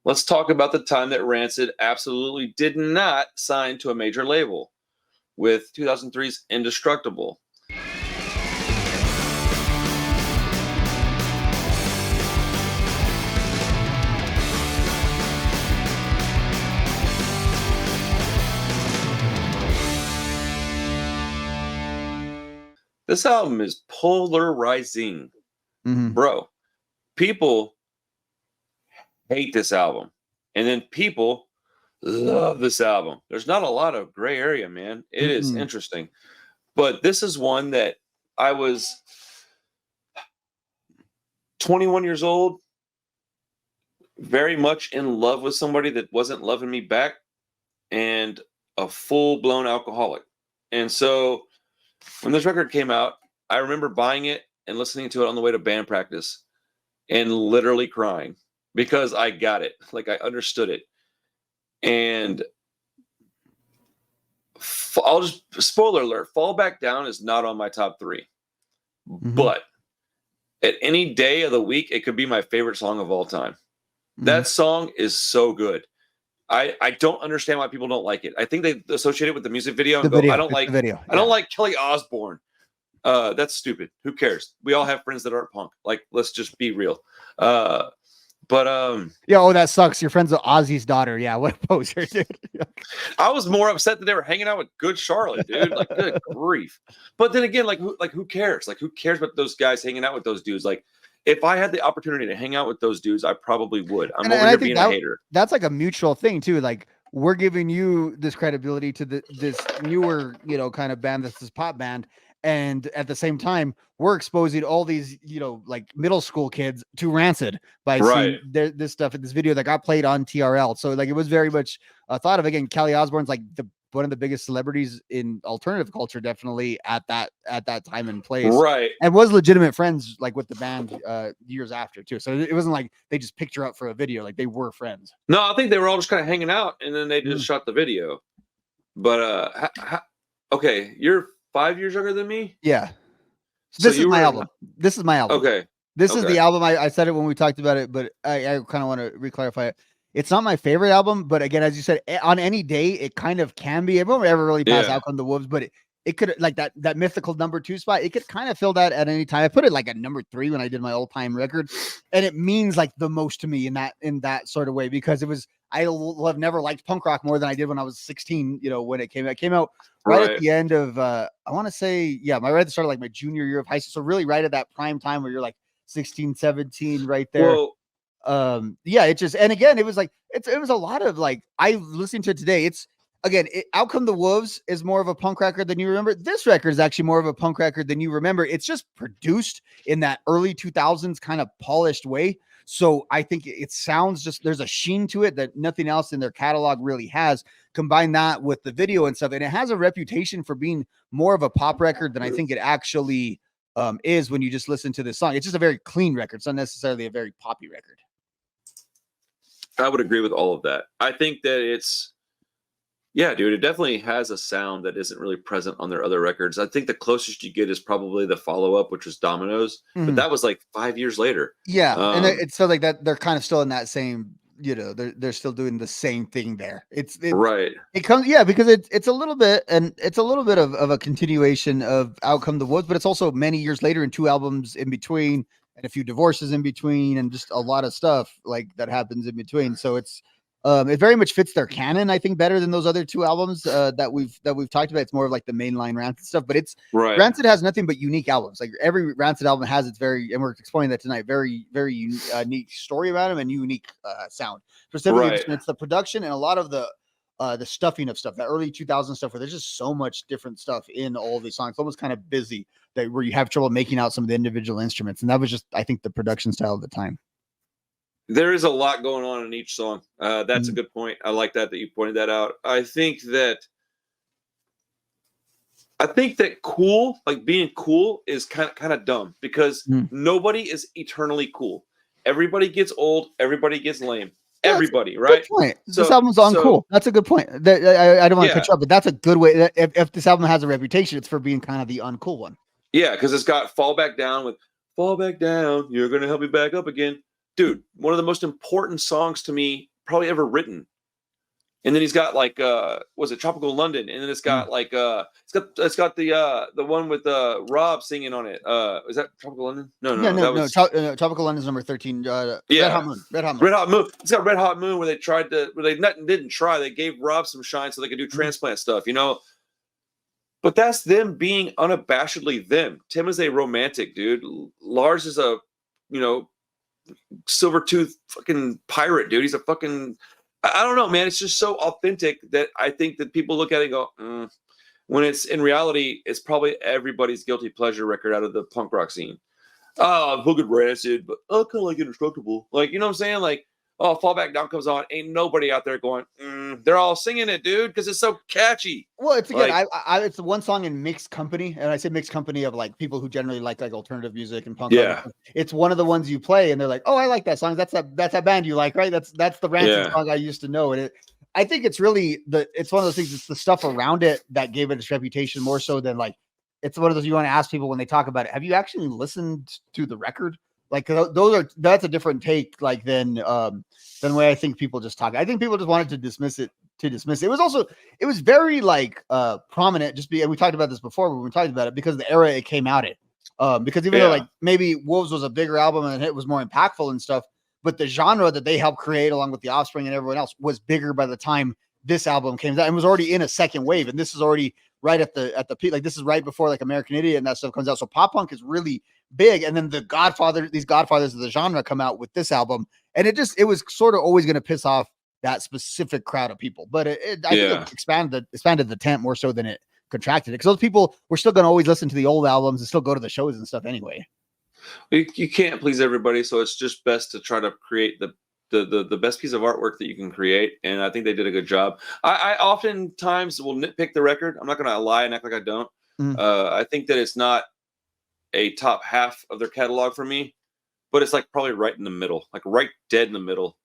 Let's talk about the time that Rancid absolutely did not sign to a major label with 2003's Indestructible. This album is polarizing, bro. People hate this album, and then people love this album. There's not a lot of gray area, man. It is interesting, but this is one that I was 21 years old, very much in love with somebody that wasn't loving me back, and a full-blown alcoholic. And so when this record came out, I remember buying it and listening to it on the way to band practice and literally crying because I got it. Like, I understood it. And I'll just, spoiler alert, Fall Back Down is not on my top 3. But at any day of the week, it could be my favorite song of all time. That song is so good. I don't understand why people don't like it. I think they associate it with the music video and I don't like video. I don't like Kelly Osbourne. That's stupid. Who cares? We all have friends that aren't punk. Like, let's just be real. Yeah, that sucks. You're friends with Ozzy's daughter. Yeah, what a poser, dude. I was more upset that they were hanging out with Good Charlotte, dude. Like, good grief. But then again, who cares? Like, who cares about those guys hanging out with those dudes? Like, if I had the opportunity to hang out with those dudes, I probably would. I'm over here being a hater. That's like a mutual thing too. Like, we're giving you this credibility to this newer, kind of band, that's this pop band. And at the same time, we're exposing all these, like middle school kids to Rancid by seeing this stuff in this video that got played on TRL. So like, it was very much thought of. Again, Kelly Osbourne's like one of the biggest celebrities in alternative culture, definitely at that time and place. Right. And was legitimate friends like with the band years after too. So it wasn't like they just picked her up for a video. Like, they were friends. No, I think they were all just kind of hanging out and then they just shot the video. But okay, you're 5 years younger than me? Yeah. So this is my album. This is my album. Okay. This is the album. I said it when we talked about it, but I kind of want to re-clarify it. It's not my favorite album, but again, as you said, on any day, it kind of can be. It won't ever really pass Out Come the Wolves, but it could, like that mythical number 2 spot, it could kind of fill that at any time. I put it like at number 3 when I did my all-time record, and it means like the most to me in that sort of way, because I have never liked punk rock more than I did when I was 16, when it came out. It came out right at the end of, I want to say, my record started like my junior year of high school. So really right at that prime time where you're like 16, 17, right there. Well, it just, and again, it was like, it was a lot of like, I listened to it today. It's, again, Out Come the Wolves is more of a punk record than you remember. This record is actually more of a punk record than you remember. It's just produced in that early 2000s kind of polished way. So I think it sounds just, there's a sheen to it that nothing else in their catalog really has. Combine that with the video and stuff, and it has a reputation for being more of a pop record than I think it actually is when you just listen to this song. It's just a very clean record. It's not necessarily a very poppy record. I would agree with all of that. I think that it's, dude, it definitely has a sound that isn't really present on their other records. I think the closest you get is probably the follow-up, which was Dominoes, but that was like 5 years later. Yeah, and it's so like that they're kind of still in that same, they're still doing the same thing there. It's right. It comes, because it's a little bit, and it's a little bit of a continuation of Out Come the Woods, but it's also many years later and 2 albums in between and a few divorces in between and just a lot of stuff like that happens in between. So it's, it very much fits their canon, I think, better than those other 2 albums that we've talked about. It's more of like the mainline Rancid stuff, but it's Rancid has nothing but unique albums. Like every Rancid album has its very, and we're explaining that tonight, very, very unique story about them and unique sound. Specifically, it's the production and a lot of the stuffing of stuff, that early 2000 stuff where there's just so much different stuff in all of these songs. It's almost kind of busy where you have trouble making out some of the individual instruments. And that was just, I think, the production style at the time. There is a lot going on in each song. That's a good point. I like that you pointed that out. I think that cool, like being cool, is kind of dumb because nobody is eternally cool. Everybody gets old. Everybody gets lame. Everybody, right? Good point. So, this album's uncool. That's a good point. I don't want to cut you up, but that's a good way. If this album has a reputation, it's for being kind of the uncool one. Yeah, because it's got Fall Back Down with Fall Back Down. You're going to help me back up again. Dude, one of the most important songs to me probably ever written. And then he's got like was it Tropical London? And then it's got like it's got the one with Rob singing on it. Is that Tropical London? No, that was Tropical London is number 13. yeah, Red Hot Moon. Red Hot Moon. It's got Red Hot Moon where they tried to didn't try. They gave Rob some shine so they could do transplant stuff, you know. But that's them being unabashedly them. Tim is a romantic dude. Lars is a, you know, silver tooth fucking pirate, dude. He's a fucking, I don't know, man. It's just so authentic that I think that people look at it and go, when it's in reality, it's probably everybody's guilty pleasure record out of the punk rock scene. Oh, look at Rancid, but I kind of like Indestructible. Like, you know what I'm saying? Like, oh, Fall Back Down comes on. Ain't nobody out there going, they're all singing it, dude, because it's so catchy. Well, it's again, like, it's the one song in mixed company, and I say mixed company of like people who generally like alternative music and punk. Yeah, rock. It's one of the ones you play, and they're like, "Oh, I like that song. That's that band you like, right? That's the Rancid song I used to know." And I think it's really it's one of those things. It's the stuff around it that gave it its reputation more so than like. It's one of those you want to ask people when they talk about it. Have you actually listened to the record? Like that's a different take, like than the way I think people just talk. I think people just wanted to dismiss it. It was very like prominent. And we talked about this before when we talked about it because of the era it came out in. Because even though like maybe Wolves was a bigger album and it was more impactful and stuff, but the genre that they helped create along with the Offspring and everyone else was bigger by the time this album came out and was already in a second wave. And this is already right at the peak. Like this is right before like American Idiot and that stuff comes out. So pop punk is really big. And then these godfathers of the genre come out with this album. And it was sort of always going to piss off that specific crowd of people. But I think it expanded the tent more so than it contracted it. Because those people were still going to always listen to the old albums and still go to the shows and stuff anyway. You can't please everybody. So it's just best to try to create the best piece of artwork that you can create, and I think they did a good job. I oftentimes will nitpick the record. I'm not going to lie and act like I don't. I think that it's not a top half of their catalog for me, but it's like probably right in the middle, like right dead in the middle.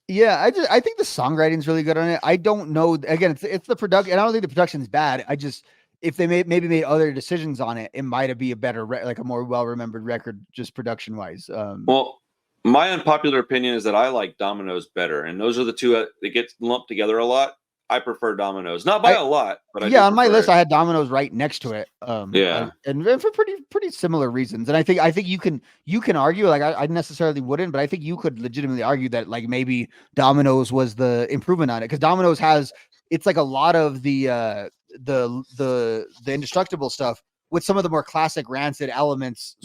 Yeah, I think the songwriting is really good on it. I don't know. Again, it's the production, and I don't think the production is bad. I just if they maybe made other decisions on it, it might be a better like a more well remembered record, just production wise. Well. My unpopular opinion is that I like Dominoes better, and those are the two that get lumped together a lot. I prefer Dominoes, not by a lot, but on my list, I had Dominoes right next to it. And for pretty similar reasons. And I think you can argue, like I necessarily wouldn't, but I think you could legitimately argue that like maybe Dominoes was the improvement on it because Dominoes it's like a lot of the Indestructible stuff with some of the more classic Rancid elements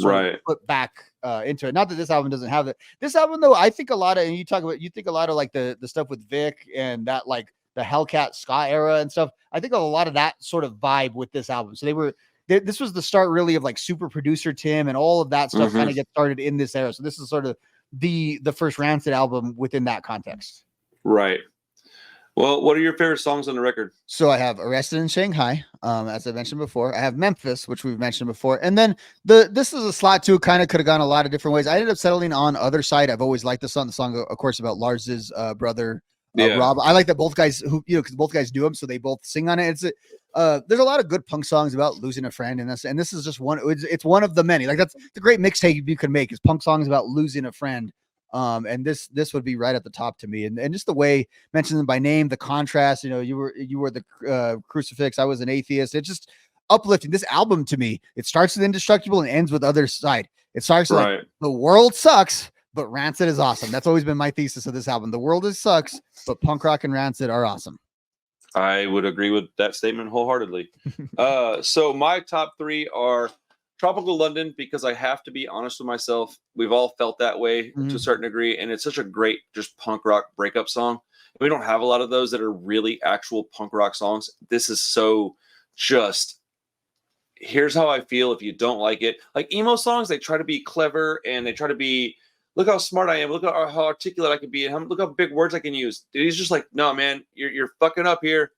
put back into it. Not that this album doesn't have it. This album, though, I think a lot of, and you think a lot of like the stuff with Vic and that like the Hellcat ska era and stuff. I think a lot of that sort of vibe with this album. So this was the start really of like super producer Tim and all of that stuff kind of get started in this era. So this is sort of the first Rancid album within that context. Right. Well, what are your favorite songs on the record? So I have Arrested in Shanghai, as I mentioned before. I have Memphis, which we've mentioned before. And then this is a slot too, kind of could have gone a lot of different ways. I ended up settling on Other Side. I've always liked the song, of course, about Lars's brother, Rob. I like that both guys because both guys do them, so they both sing on it. There's a lot of good punk songs about losing a friend and this is just one. It's one of the many. Like that's the great mixtape you can make is punk songs about losing a friend. And this would be right at the top to me, and just the way mentioned them by name, the contrast. You were the crucifix. I was an atheist. It's just uplifting. This album to me, it starts with Indestructible and ends with Other Side. It starts with like, the world sucks, but Rancid is awesome. That's always been my thesis of this album. The world sucks, but punk rock and Rancid are awesome. I would agree with that statement wholeheartedly. So my top three are Tropical London, because I have to be honest with myself. We've all felt that way to a certain degree, and it's such a great just punk rock breakup song. We don't have a lot of those that are really actual punk rock songs. This is so just, here's how I feel if you don't like it. Like emo songs, they try to be clever, and they try to be, look how smart I am, look how articulate I can be, and look how big words I can use. Dude, he's just like, no, man, you're fucking up here.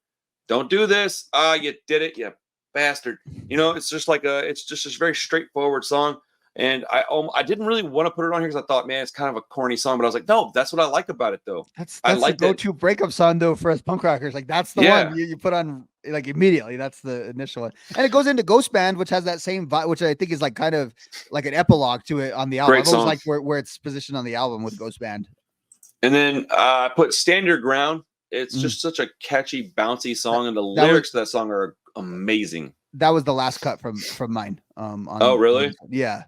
Don't do this. You did it, you bastard. It's just like it's just this very straightforward song, and I didn't really want to put it on here because I thought, man, it's kind of a corny song, but I was like, no, that's what I like about it though. That's the go-to breakup song though for us punk rockers. Like that's the one you put on like immediately. That's the initial one, and it goes into Ghost Band, which has that same vibe, which I think is like kind of like an epilogue to it on the album. Great I've always liked where it's positioned on the album with Ghost Band. And then I put Stand Your Ground. It's just such a catchy, bouncy song, and the lyrics to that song are amazing. That was the last cut from mine. Oh, really? Yeah.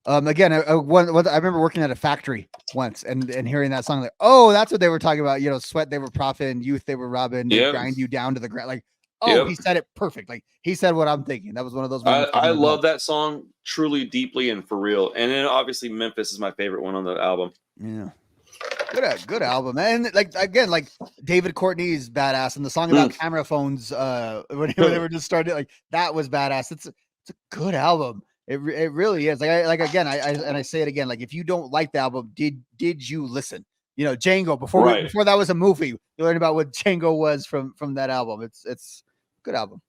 Again, I remember working at a factory once and hearing that song, like, oh, that's what they were talking about. You know, sweat they were profiting, youth they were robbing, they grind you down to the ground. Like, oh, he said it perfect. Like, he said what I'm thinking. That was one of those moments. I love that song truly, deeply, and for real. And then obviously Memphis is my favorite one on the album. Yeah. Good album. And like, again, like David Courtney's badass, and the song about camera phones when they were just started, like, that was badass. It's a good album. It really is. Like again, I say it again, like, if you don't like the album, did you listen? You know, Django, before that was a movie, you learn about what Django was from that album. It's a good album.